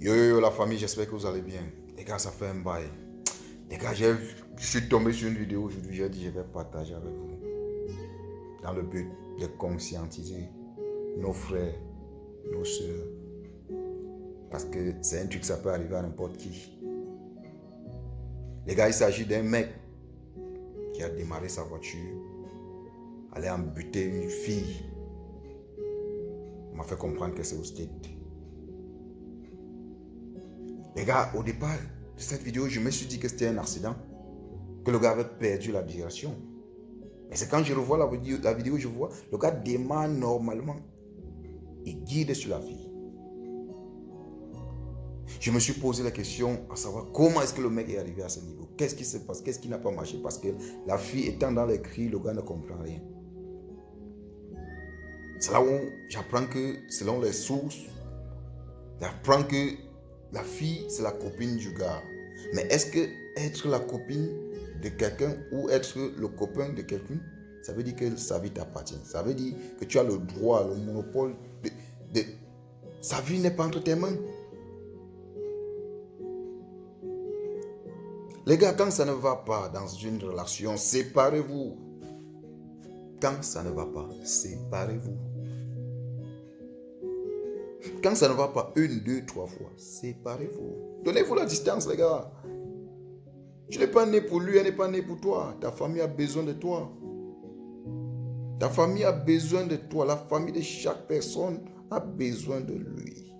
Yo, yo, yo, la famille, j'espère que vous allez bien. Les gars, ça fait un bail. Les gars, je suis tombé sur une vidéo aujourd'hui, j'ai dit je vais partager avec vous. Dans le but de conscientiser nos frères, nos soeurs. Parce que c'est un truc, ça peut arriver à n'importe qui. Les gars, il s'agit d'un mec qui a démarré sa voiture, allait embuter une fille. On m'a fait comprendre que c'est au state. Les gars, au départ de cette vidéo, je me suis dit que c'était un accident, que le gars avait perdu la direction. Mais c'est quand je revois la vidéo, je vois le gars démarre normalement et guide sur la fille. Je me suis posé la question à savoir comment est-ce que le mec est arrivé à ce niveau. Qu'est-ce qui se passe? Qu'est-ce qui n'a pas marché? Parce que la fille étant dans les cris, le gars ne comprend rien. C'est là où j'apprends que, selon les sources, j'apprends que la fille, c'est la copine du gars. Mais est-ce que être la copine de quelqu'un ou être le copain de quelqu'un, ça veut dire que sa vie t'appartient. Ça veut dire que tu as le droit, le monopole de... Sa vie n'est pas entre tes mains. Les gars, quand ça ne va pas dans une relation, séparez-vous. Quand ça ne va pas, séparez-vous. Quand ça ne va pas une, deux, trois fois, séparez-vous. Donnez-vous la distance, les gars. Tu n'es pas né pour lui, elle n'est pas née pour toi. Ta famille a besoin de toi. Ta famille a besoin de toi. La famille de chaque personne a besoin de lui.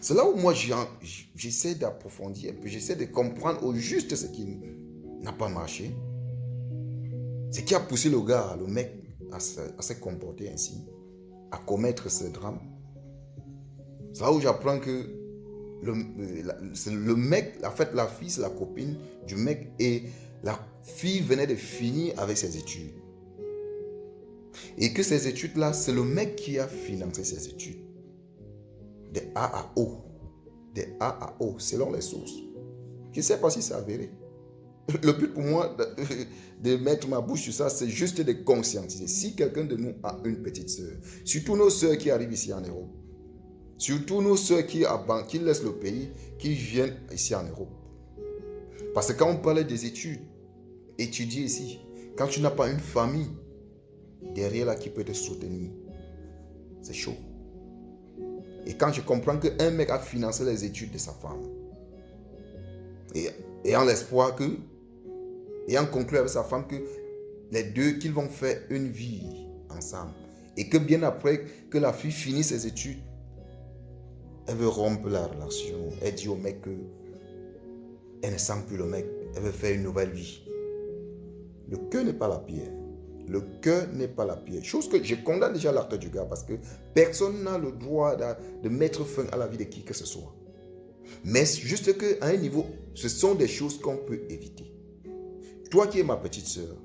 C'est là où moi j'essaie d'approfondir un peu. J'essaie de comprendre au juste ce qui n'a pas marché. Ce qui a poussé le gars, le mec, à se comporter ainsi, à commettre ce drame. C'est là où j'apprends que le mec, en fait, la fille, c'est la copine du mec et la fille venait de finir avec ses études. Et que ces études-là, c'est le mec qui a financé ses études. De A à O. De A à O, selon les sources. Je ne sais pas si c'est avéré. Le but pour moi de mettre ma bouche sur ça, c'est juste de conscientiser. Si quelqu'un de nous a une petite soeur, surtout nos soeurs qui arrivent ici en Europe, surtout nos soeurs qui laissent le pays, qui viennent ici en Europe. Parce que quand on parlait des études, étudier ici, quand tu n'as pas une famille derrière là qui peut te soutenir, c'est chaud. Et quand je comprends qu'un mec a financé les études de sa femme, et en l'espoir que, ayant conclu avec sa femme que les deux, qu'ils vont faire une vie ensemble, et que bien après que la fille finisse ses études, elle veut rompre la relation. Elle dit au mec qu'elle ne sent plus le mec. Elle veut faire une nouvelle vie. Le cœur n'est pas la pierre. Le cœur n'est pas la pierre. Chose que je condamne déjà l'acte du gars parce que personne n'a le droit de mettre fin à la vie de qui que ce soit. Mais juste qu'à un niveau, ce sont des choses qu'on peut éviter. Toi qui es ma petite soeur,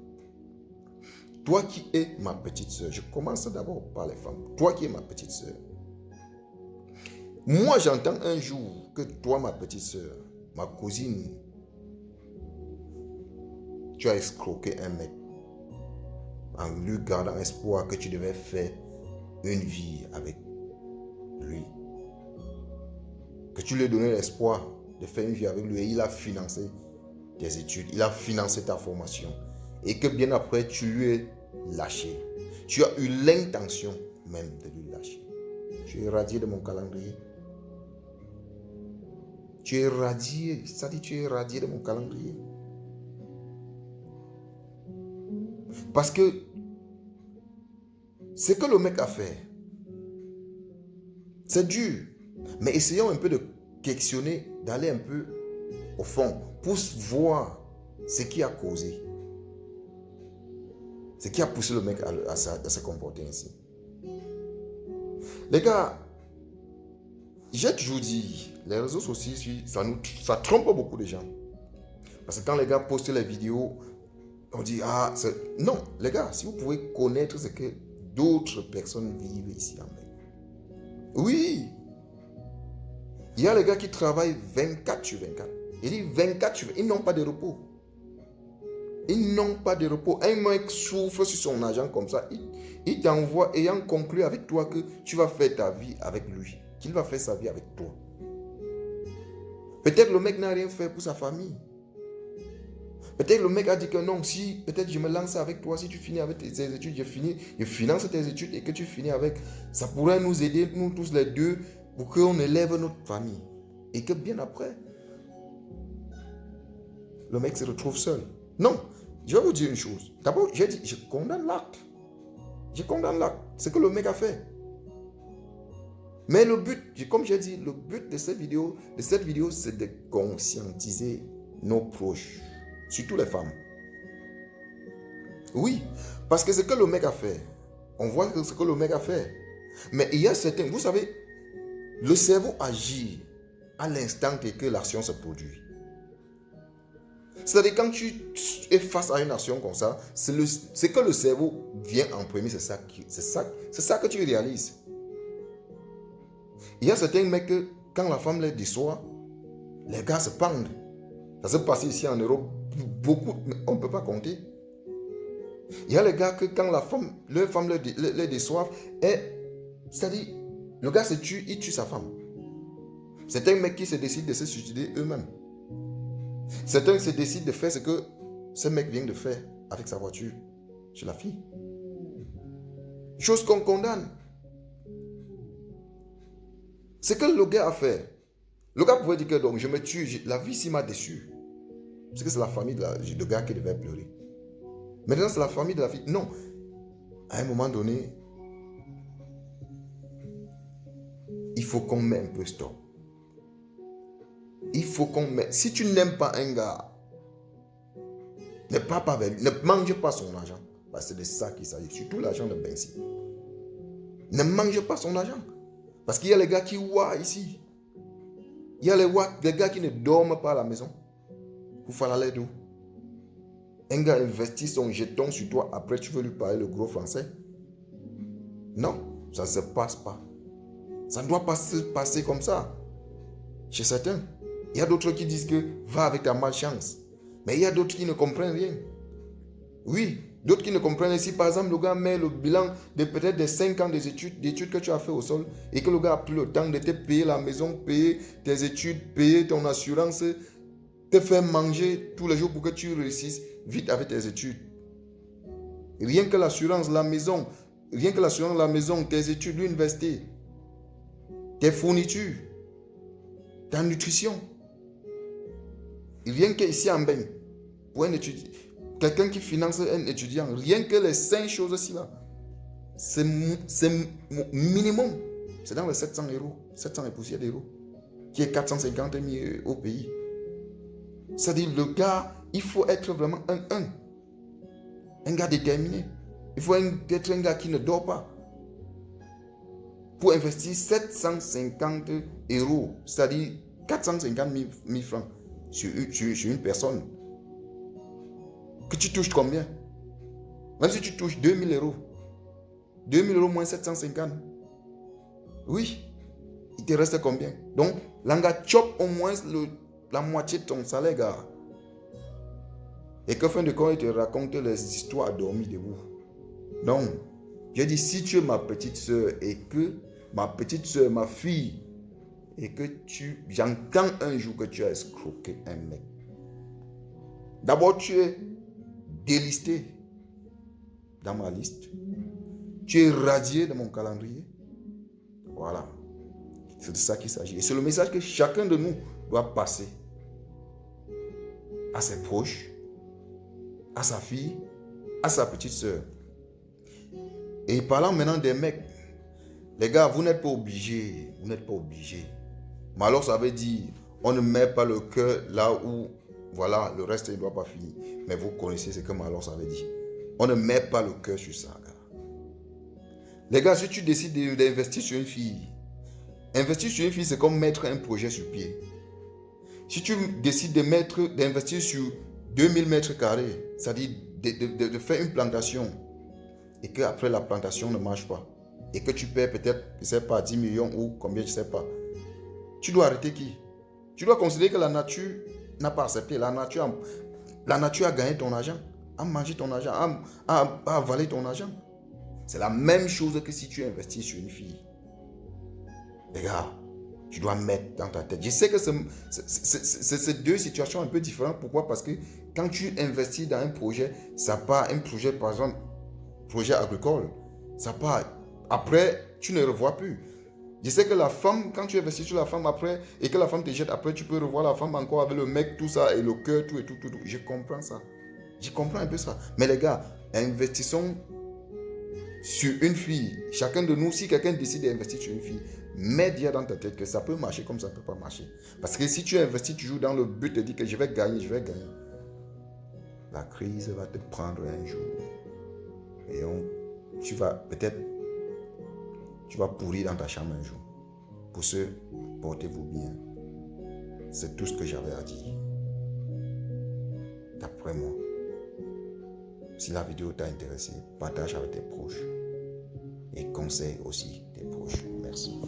toi qui es ma petite soeur, je commence d'abord par les femmes. Toi qui es ma petite soeur, moi, j'entends un jour que toi, ma petite soeur, ma cousine, tu as escroqué un mec en lui gardant espoir que tu devais faire une vie avec lui. Que tu lui as donné l'espoir de faire une vie avec lui et il a financé tes études, il a financé ta formation. Et que bien après, tu lui as lâché. Tu as eu l'intention même de lui lâcher. Tu es radié de mon calendrier. Tu es radié, ça dit tu es radié de mon calendrier. Parce que ce que le mec a fait, c'est dur. Mais essayons un peu de questionner, d'aller un peu au fond pour voir ce qui a causé. Ce qui a poussé le mec à se comporter ainsi. Les gars, j'ai toujours dit, les réseaux sociaux, ça trompe beaucoup de gens. Parce que quand les gars postent les vidéos, on dit, non, les gars, si vous pouvez connaître ce que d'autres personnes vivent ici en Amérique. Oui. Il y a les gars qui travaillent 24 sur 24. Il dit 24 sur 24. Ils n'ont pas de repos. ils n'ont pas de repos. Un mec souffre sur son argent comme ça. Il t'envoie ayant conclu avec toi que tu vas faire ta vie avec lui. Qu'il va faire sa vie avec toi. Peut-être le mec n'a rien fait pour sa famille. Peut-être le mec a dit que non, si peut-être je me lance avec toi, si tu finis avec tes études, je finance tes études et que tu finis avec, ça pourrait nous aider, nous tous les deux, pour qu'on élève notre famille. Et que bien après, le mec se retrouve seul. Non, je vais vous dire une chose. D'abord, j'ai dit, je condamne l'acte. Je condamne l'acte. Ce que le mec a fait. Mais le but, comme j'ai dit, le but de cette vidéo, c'est de conscientiser nos proches. Surtout les femmes. Oui, parce que ce que le mec a fait, on voit ce que le mec a fait. Mais il y a certains, vous savez, le cerveau agit à l'instant que l'action se produit. C'est-à-dire quand tu es face à une action comme ça, c'est que le cerveau vient en premier, c'est ça que tu réalises. Il y a certains mecs que quand la femme les déçoit, les gars se pendent. Ça se passe ici en Europe, beaucoup, on ne peut pas compter. Il y a les gars que quand leur femme les déçoivent, c'est-à-dire, le gars se tue, il tue sa femme. C'est un mec qui se décide de se suicider eux-mêmes. Certains se décident de faire ce que ce mec vient de faire avec sa voiture sur la fille. Chose qu'on condamne. Ce que le gars a fait, le gars pouvait dire que donc je me tue, la vie ici m'a déçu. Parce que c'est la famille de gars qui devait pleurer. Maintenant, c'est la famille de la fille. Non. À un moment donné, il faut qu'on mette un peu stop. Il faut qu'on mette... Si tu n'aimes pas un gars, ne pars pas vers lui, ne mange pas son argent. Parce que c'est de ça qu'il s'agit. Surtout l'argent de Benzi. Ne mange pas son argent. Parce qu'il y a les gars qui voient ici. Il y a les gars qui ne dorment pas à la maison. Pour faire l'aller d'où? Un gars investit son jeton sur toi, après tu veux lui parler le gros français. Non, ça ne se passe pas. Ça ne doit pas se passer comme ça. Chez certains. Il y a d'autres qui disent que va avec ta malchance. Mais il y a d'autres qui ne comprennent rien. Oui, d'autres qui ne comprennent. Si par exemple le gars met le bilan de peut-être des 5 ans d'études que tu as fait au sol et que le gars a pris le temps de te payer la maison, payer tes études, payer ton assurance, te faire manger tous les jours pour que tu réussisses vite avec tes études. Rien que l'assurance, la maison, tes études, l'université, tes fournitures, ta nutrition. Rien que ici en Bain, pour un étudiant, quelqu'un qui finance un étudiant, rien que les 5 choses-ci là, c'est minimum. C'est dans les 700 euros, 700 et poussières d'euros, qui est 450 000 au pays. C'est-à-dire, le gars, il faut être vraiment un gars déterminé. Il faut être un gars qui ne dort pas. Pour investir 750 euros, c'est-à-dire 450 000 francs sur une personne. Que tu touches combien? Même si tu touches 2000 euros. 2000 euros moins 750. Oui. Il te reste combien? Donc, l'anga chope au moins la moitié de ton salaire, gars. Et que fin de compte, il te raconte les histoires à dormir debout. Donc, je dis, si tu es ma petite soeur et que ma petite soeur, ma fille, et que j'entends un jour que tu as escroqué un mec. D'abord, tu es délisté dans ma liste. Tu es radié de mon calendrier. Voilà. C'est de ça qu'il s'agit. Et c'est le message que chacun de nous doit passer à ses proches, à sa fille, à sa petite soeur. Et parlant maintenant des mecs, les gars, vous n'êtes pas obligés. Vous n'êtes pas obligés. Mais alors, ça veut dire, on ne met pas le cœur là où, voilà, le reste ne doit pas finir. Mais vous connaissez ce que alors ça veut dire. On ne met pas le cœur sur ça, gars. Les gars, si tu décides d'investir sur une fille, investir sur une fille, c'est comme mettre un projet sur pied. Si tu décides d'investir sur 2000 mètres carrés, c'est-à-dire de faire une plantation, et qu'après la plantation ne marche pas, et que tu perds peut-être, je ne sais pas, 10 millions ou combien, je ne sais pas, tu dois arrêter qui? Tu dois considérer que la nature n'a pas accepté. La nature a gagné ton argent. à manger ton argent, à avaler ton argent. C'est la même chose que si tu investis sur une fille. Les gars, tu dois mettre dans ta tête. Je sais que c'est deux situations un peu différentes. Pourquoi? Parce que quand tu investis dans un projet, ça part, un projet par exemple, projet agricole, ça part. Après, tu ne revois plus. Je sais que la femme, quand tu investis sur la femme après, et que la femme te jette après, tu peux revoir la femme encore avec le mec, tout ça, et le cœur, tout et tout. Je comprends ça. Je comprends un peu ça. Mais les gars, investissons sur une fille. Chacun de nous, si quelqu'un décide d'investir sur une fille, mets déjà dans ta tête que ça peut marcher comme ça ne peut pas marcher. Parce que si tu investis toujours dans le but de dire que je vais gagner, la crise va te prendre un jour. Et tu vas peut-être, tu vas pourrir dans ta chambre un jour. Pour ce, portez-vous bien. C'est tout ce que j'avais à dire. D'après moi. Si la vidéo t'a intéressé, partage avec tes proches. Et conseille aussi tes proches. Merci.